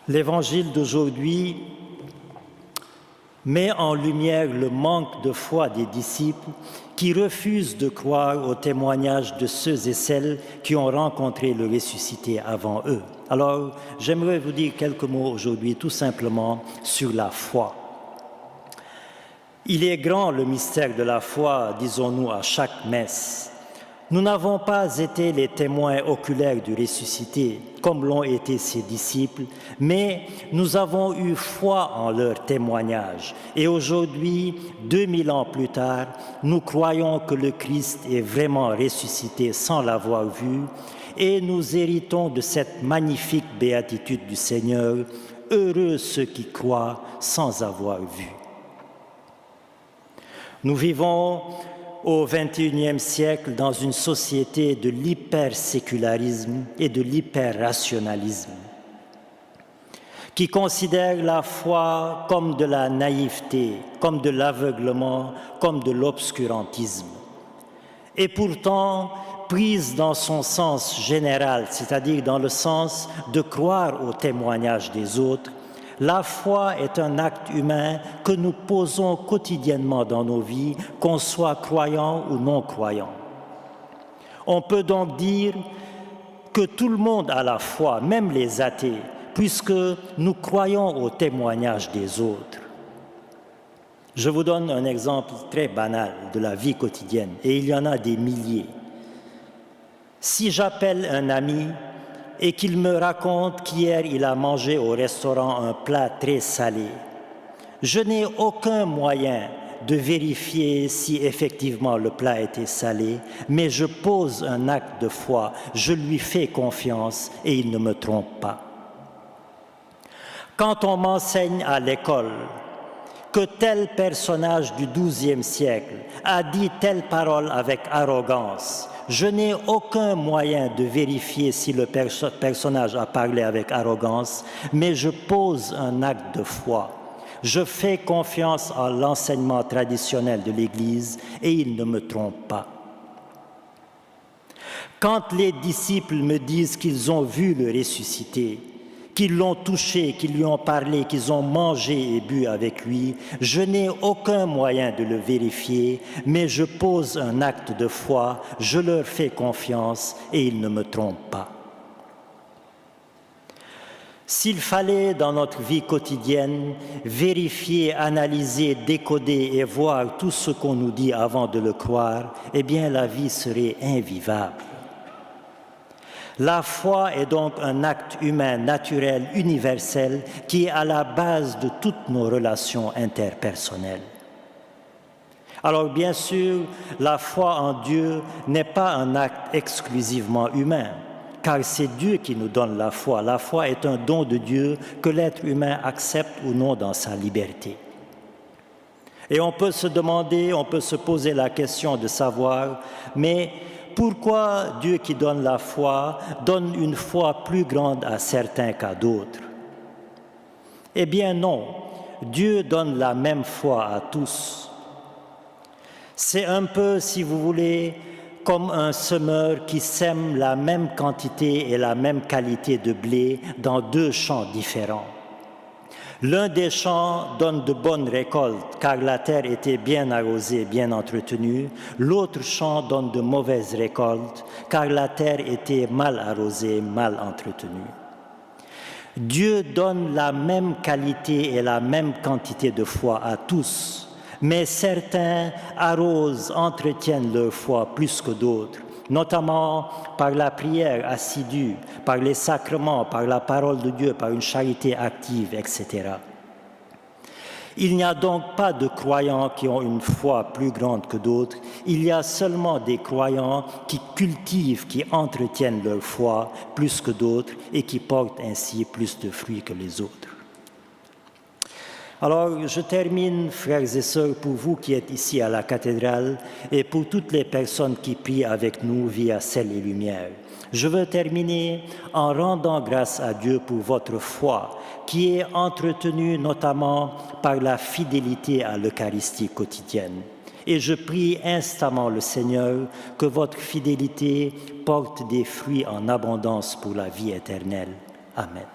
L'évangile d'aujourd'hui met en lumière le manque de foi des disciples qui refusent de croire au témoignage de ceux et celles qui ont rencontré le ressuscité avant eux. Alors, j'aimerais vous dire quelques mots aujourd'hui tout simplement sur la foi. Il est grand le mystère de la foi, disons-nous à chaque messe. Nous n'avons pas été les témoins oculaires du ressuscité, comme l'ont été ses disciples, mais nous avons eu foi en leur témoignage. Et aujourd'hui, 2000 ans plus tard, nous croyons que le Christ est vraiment ressuscité sans l'avoir vu, et nous héritons de cette magnifique béatitude du Seigneur, « Heureux ceux qui croient sans avoir vu ». Nous vivons au XXIe siècle dans une société de l'hypersécularisme et de l'hyperrationalisme qui considère la foi comme de la naïveté, comme de l'aveuglement, comme de l'obscurantisme. Et pourtant, prise dans son sens général, c'est-à-dire dans le sens de croire au témoignage des autres, la foi est un acte humain que nous posons quotidiennement dans nos vies, qu'on soit croyant ou non croyant. On peut donc dire que tout le monde a la foi, même les athées, puisque nous croyons au témoignage des autres. Je vous donne un exemple très banal de la vie quotidienne, et il y en a des milliers. Si j'appelle un ami et qu'il me raconte qu'hier il a mangé au restaurant un plat très salé, je n'ai aucun moyen de vérifier si effectivement le plat était salé, mais je pose un acte de foi, je lui fais confiance et il ne me trompe pas. Quand on m'enseigne à l'école que tel personnage du XIIe siècle a dit telle parole avec arrogance, je n'ai aucun moyen de vérifier si le personnage a parlé avec arrogance, mais je pose un acte de foi. Je fais confiance à l'enseignement traditionnel de l'Église et il ne me trompe pas. Quand les disciples me disent qu'ils ont vu le ressuscité, qu'ils l'ont touché, qu'ils lui ont parlé, qu'ils ont mangé et bu avec lui, je n'ai aucun moyen de le vérifier, mais je pose un acte de foi, je leur fais confiance et ils ne me trompent pas. S'il fallait, dans notre vie quotidienne, vérifier, analyser, décoder et voir tout ce qu'on nous dit avant de le croire, eh bien la vie serait invivable. La foi est donc un acte humain naturel, universel, qui est à la base de toutes nos relations interpersonnelles. Alors bien sûr, la foi en Dieu n'est pas un acte exclusivement humain, car c'est Dieu qui nous donne la foi. La foi est un don de Dieu que l'être humain accepte ou non dans sa liberté. Et on peut se demander, on peut se poser la question de savoir, mais pourquoi Dieu qui donne la foi donne une foi plus grande à certains qu'à d'autres? Eh bien non, Dieu donne la même foi à tous. C'est un peu, si vous voulez, comme un semeur qui sème la même quantité et la même qualité de blé dans deux champs différents. L'un des champs donne de bonnes récoltes car la terre était bien arrosée, bien entretenue. L'autre champ donne de mauvaises récoltes car la terre était mal arrosée, mal entretenue. Dieu donne la même qualité et la même quantité de foi à tous, mais certains arrosent, entretiennent leur foi plus que d'autres, notamment par la prière assidue, par les sacrements, par la parole de Dieu, par une charité active, etc. Il n'y a donc pas de croyants qui ont une foi plus grande que d'autres, il y a seulement des croyants qui cultivent, qui entretiennent leur foi plus que d'autres et qui portent ainsi plus de fruits que les autres. Alors, je termine, frères et sœurs, pour vous qui êtes ici à la cathédrale et pour toutes les personnes qui prient avec nous via Sel et Lumière. Je veux terminer en rendant grâce à Dieu pour votre foi, qui est entretenue notamment par la fidélité à l'Eucharistie quotidienne. Et je prie instamment le Seigneur que votre fidélité porte des fruits en abondance pour la vie éternelle. Amen.